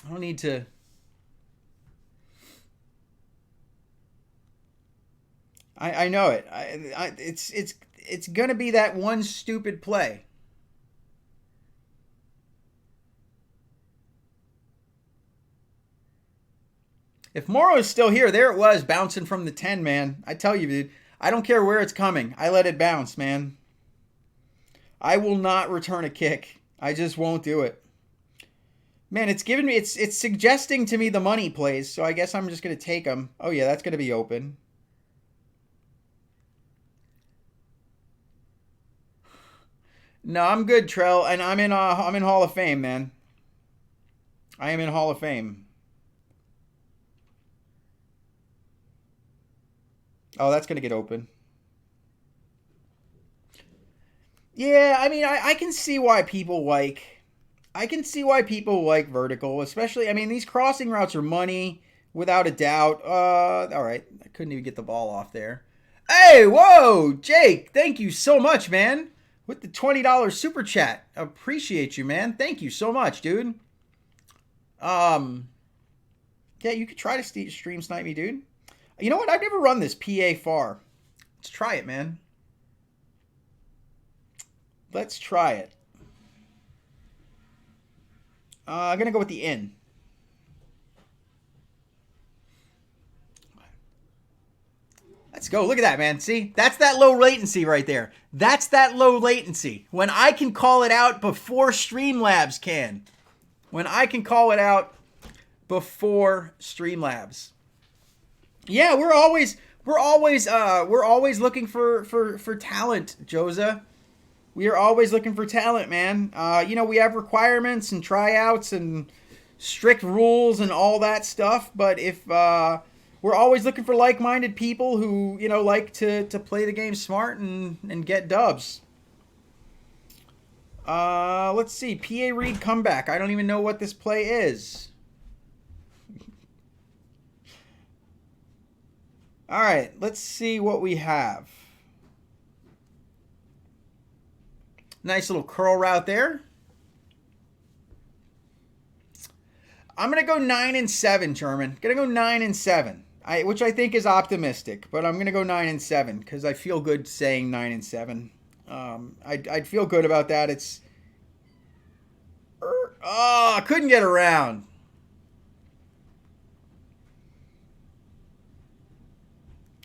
I don't need to... I know it. It's going to be that one stupid play. If Morrow's still here, there it was, bouncing from the 10, man. I tell you, dude, I don't care where it's coming. I let it bounce, man. I will not return a kick. I just won't do it. Man, it's giving me, it's suggesting to me the money plays, so I guess I'm just going to take them. Oh, yeah, that's going to be open. No, I'm good, Trell, and I'm in Hall of Fame, man. I am in Hall of Fame. Oh, that's going to get open. Yeah, I mean, I can see why people like... I can see why people like vertical, especially... I mean, these crossing routes are money, without a doubt. All right, I couldn't even get the ball off there. Hey, whoa, Jake, thank you so much, man. With the $20 super chat. Appreciate you, man. Thank you so much, dude. Yeah, you could try to stream snipe me, dude. You know what? I've never run this PA far. Let's try it, man. Let's try it. I'm going to go with the in. Let's go. Look at that, man. See? That's that low latency right there. That's that low latency. When I can call it out before Streamlabs can. When I can call it out before Streamlabs. Yeah, we're always looking for talent, Joza. We are always looking for talent, man. We have requirements and tryouts and strict rules and all that stuff. But if we're always looking for like-minded people who, like to play the game smart and get dubs. Let's see. PA Reed comeback. I don't even know what this play is. All right, let's see what we have. Nice little curl route there. I'm going to go 9-7, German. Going to go 9-7, which I think is optimistic, but I'm going to go 9-7 because I feel good saying 9-7. I'd feel good about that. It's... I couldn't get around.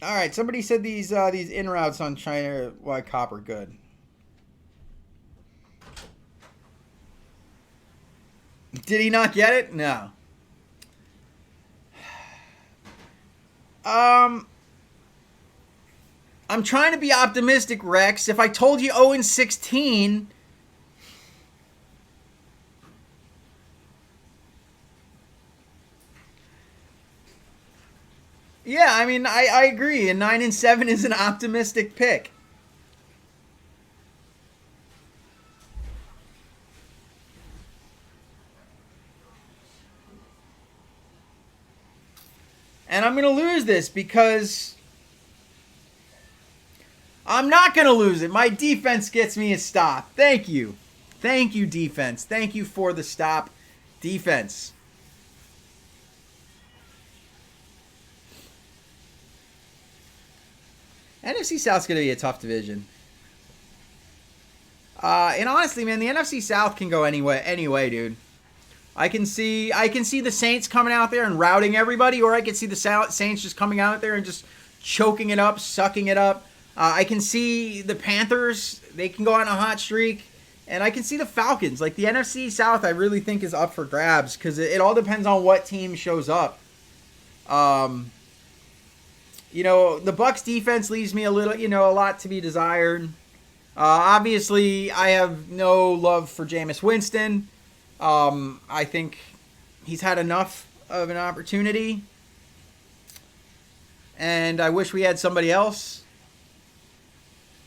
All right, somebody said these in routes on China White Cop are good. Did he not get it? No. I'm trying to be optimistic, Rex. If I told you 0-16, yeah, I mean, I agree. And 9-7 is an optimistic pick. And I'm going to lose this because I'm not going to lose it. My defense gets me a stop. Thank you. Thank you, defense. Thank you for the stop, defense. NFC South's going to be a tough division. And honestly, man, the NFC South can go anyway, dude. I can see the Saints coming out there and routing everybody, or I can see the Saints just coming out there and just choking it up, sucking it up. I can see the Panthers, they can go on a hot streak. And I can see the Falcons. Like, the NFC South, I really think is up for grabs because it all depends on what team shows up. The Bucs defense leaves me a lot to be desired. Obviously, I have no love for Jameis Winston. I think he's had enough of an opportunity. And I wish we had somebody else.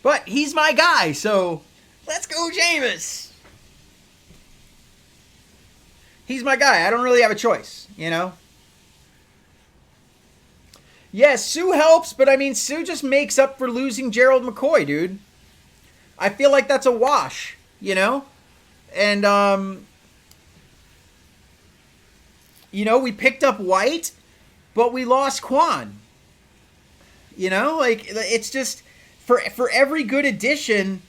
But he's my guy, so let's go, Jameis. He's my guy. I don't really have a choice, you know? Yeah, Sue helps, but I mean, Sue just makes up for losing Gerald McCoy, dude. I feel like that's a wash, you know? And, you know, we picked up White, but we lost Quan. You know, like, it's just, for every good addition,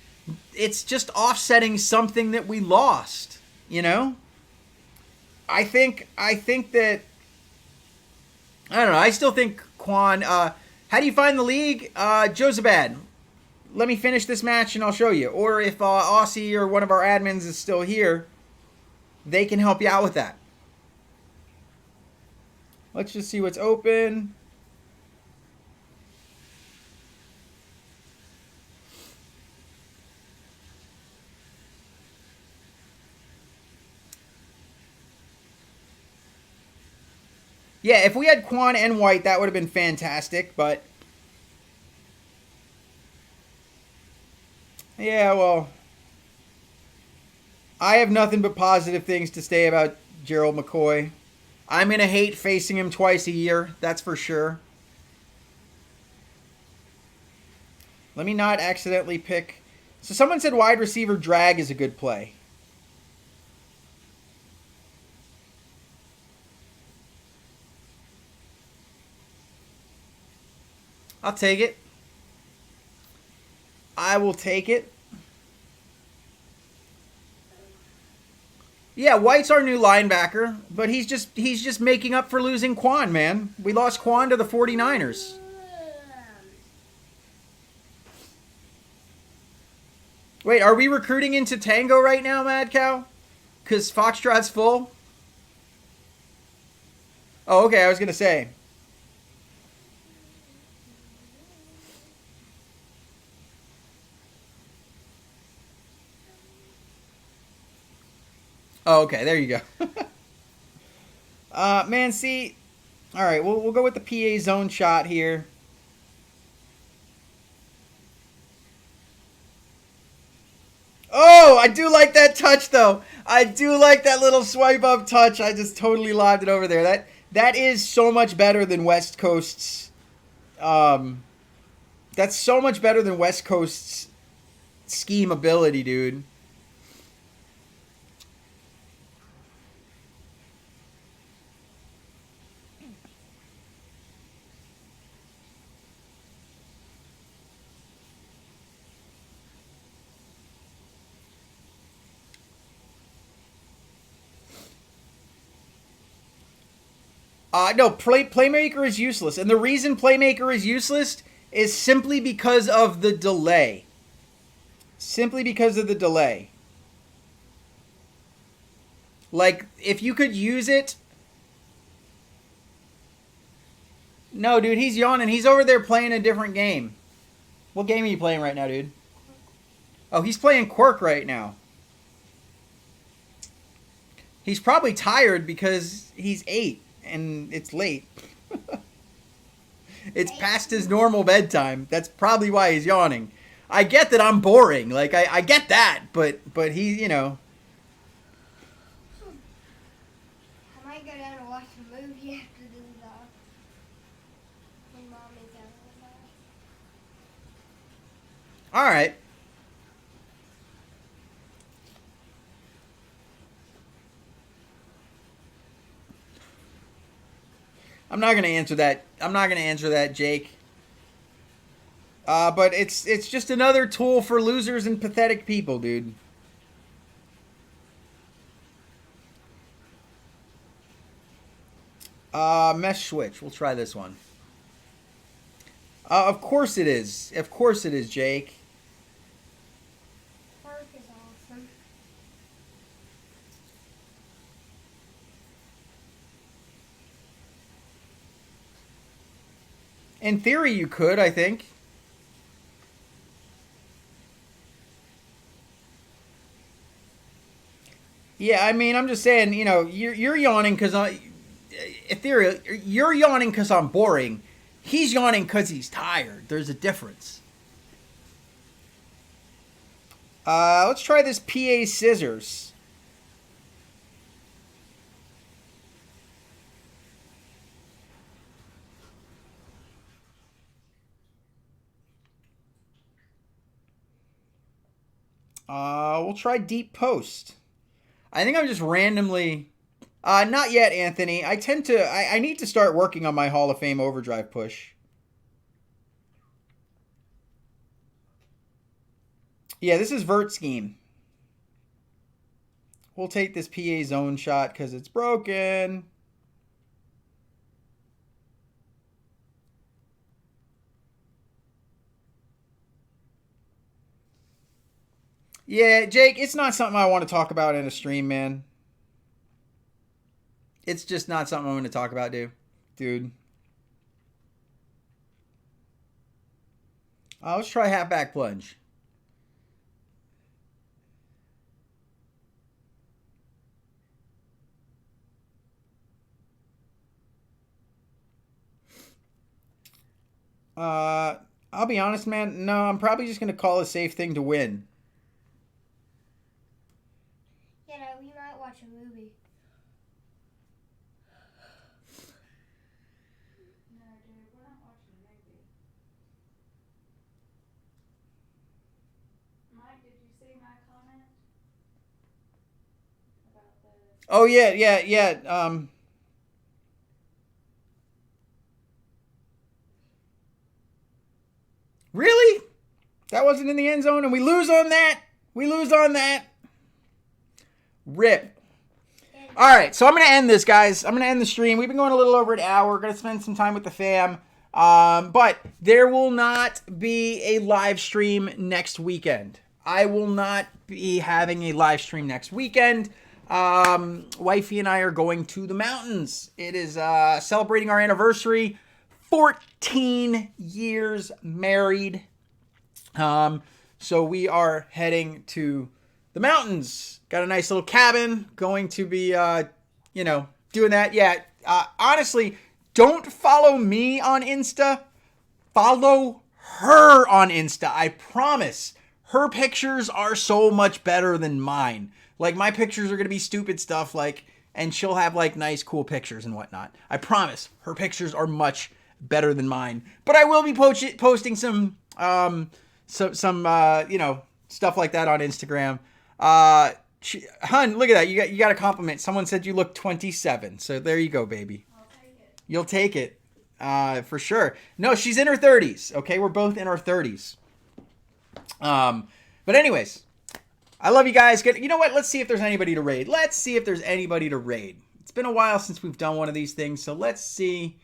it's just offsetting something that we lost, you know? I think that, I don't know, I still think Quan, how do you find the league? Josabad, let me finish this match and I'll show you. Or if Aussie or one of our admins is still here, they can help you out with that. Let's just see what's open. Yeah, if we had Quan and White, that would have been fantastic, but... yeah, well... I have nothing but positive things to say about Gerald McCoy. I'm going to hate facing him twice a year, that's for sure. Let me not accidentally pick... so someone said wide receiver drag is a good play. I'll take it. I will take it. Yeah, White's our new linebacker, but he's just making up for losing Quan, man. We lost Quan to the 49ers. Wait, are we recruiting into Tango right now, Mad Cow? Because Foxtrot's full? Oh, okay, I was going to say. Oh, okay, there you go. Man, see... alright, we'll go with the PA zone shot here. Oh, I do like that touch, though. I do like that little swipe up touch. I just totally lobbed it over there. That is so much better than West Coast's... that's so much better than West Coast's scheme ability, dude. No, Playmaker is useless. And the reason Playmaker is useless is simply because of the delay. Simply because of the delay. Like, if you could use it... no, dude, he's yawning. He's over there playing a different game. What game are you playing right now, dude? Oh, he's playing Quirk right now. He's probably tired because he's 8. And it's late. It's past his normal bedtime. That's probably why he's yawning. I get that I'm boring. Like, I get that. But he, you know. I might go down and watch a movie after this, though. When Mommy's out of the house. All right. I'm not gonna answer that. I'm not gonna answer that, Jake. But it's just another tool for losers and pathetic people, dude. Mesh switch. We'll try this one. Of course it is. Of course it is, Jake. Park is awesome. In theory, you could, I think. Yeah, I mean, I'm just saying, you know, you're yawning because ethereal. You're yawning because I'm boring. He's yawning because he's tired. There's a difference. Let's try this PA Scissors. We'll try Deep Post. I think I'm just randomly... not yet, Anthony. I need to start working on my Hall of Fame overdrive push. Yeah, this is Vert Scheme. We'll take this PA zone shot because it's broken. Yeah, Jake, it's not something I want to talk about in a stream, man. It's just not something I want to talk about, dude. Let's try half back plunge. I'll be honest, man. No, I'm probably just going to call a safe thing to win. Yeah, no, we might watch a movie. No, dude, we're not watching a movie. Mike, did you see my comment? About the... Oh, yeah. Really? That wasn't in the end zone, and we lose on that? Rip. All right, so I'm going to end this, guys. I'm going to end the stream. We've been going a little over an hour. We're going to spend some time with the fam. But there will not be a live stream next weekend. I will not be having a live stream next weekend. Wifey and I are going to the mountains. It is celebrating our anniversary. 14 years married. So we are heading to the mountains. Got a nice little cabin. Going to be, doing that. Yeah. Honestly, don't follow me on Insta. Follow her on Insta. I promise. Her pictures are so much better than mine. Like, my pictures are going to be stupid stuff, and she'll have, nice, cool pictures and whatnot. I promise. Her pictures are much better than mine. But I will be posting some stuff like that on Instagram. Hun, look at that. You got a compliment. Someone said you look 27. So there you go, baby. I'll take it. You'll take it. For sure. No, she's in her 30s. Okay, we're both in our 30s. But anyways, I love you guys. You know what? Let's see if there's anybody to raid. It's been a while since we've done one of these things, so let's see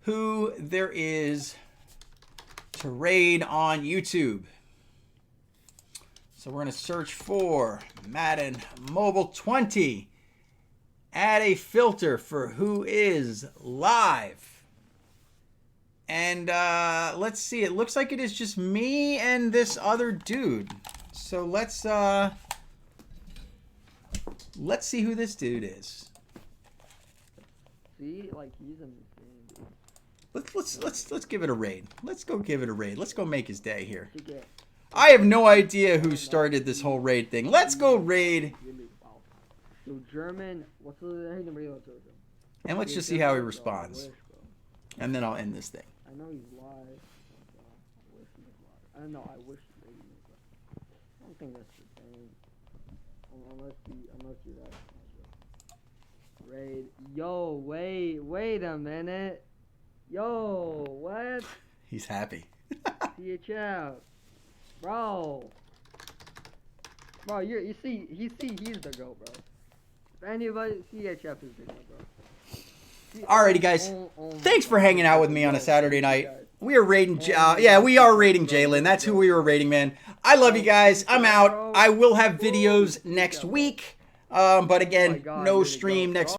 who there is to raid on YouTube. So we're going to search for Madden Mobile 20. Add a filter for who is live. And let's see. It looks like it is just me and this other dude. So let's see who this dude is. See, he's insane, dude. Let's give it a raid. Let's go give it a raid. Let's go make his day here. I have no idea who started this whole raid thing. Let's go raid. So German, what's the name? And let's just see how he responds. And then I'll end this thing. I know he's live. I wish he was live. I don't know. I wish he was live. I don't think that's the thing. Unless you're that. Raid. Yo, wait a minute. Yo, what? He's happy. CHF. Bro, he's the GOAT, bro. If anybody, CHF is the GOAT, bro. Alrighty, guys. Thanks for hanging out with me on a Saturday night. We are raiding, we are raiding Jalen. That's who we were raiding, man. I love you guys. I'm out. I will have videos next week. But again, no stream next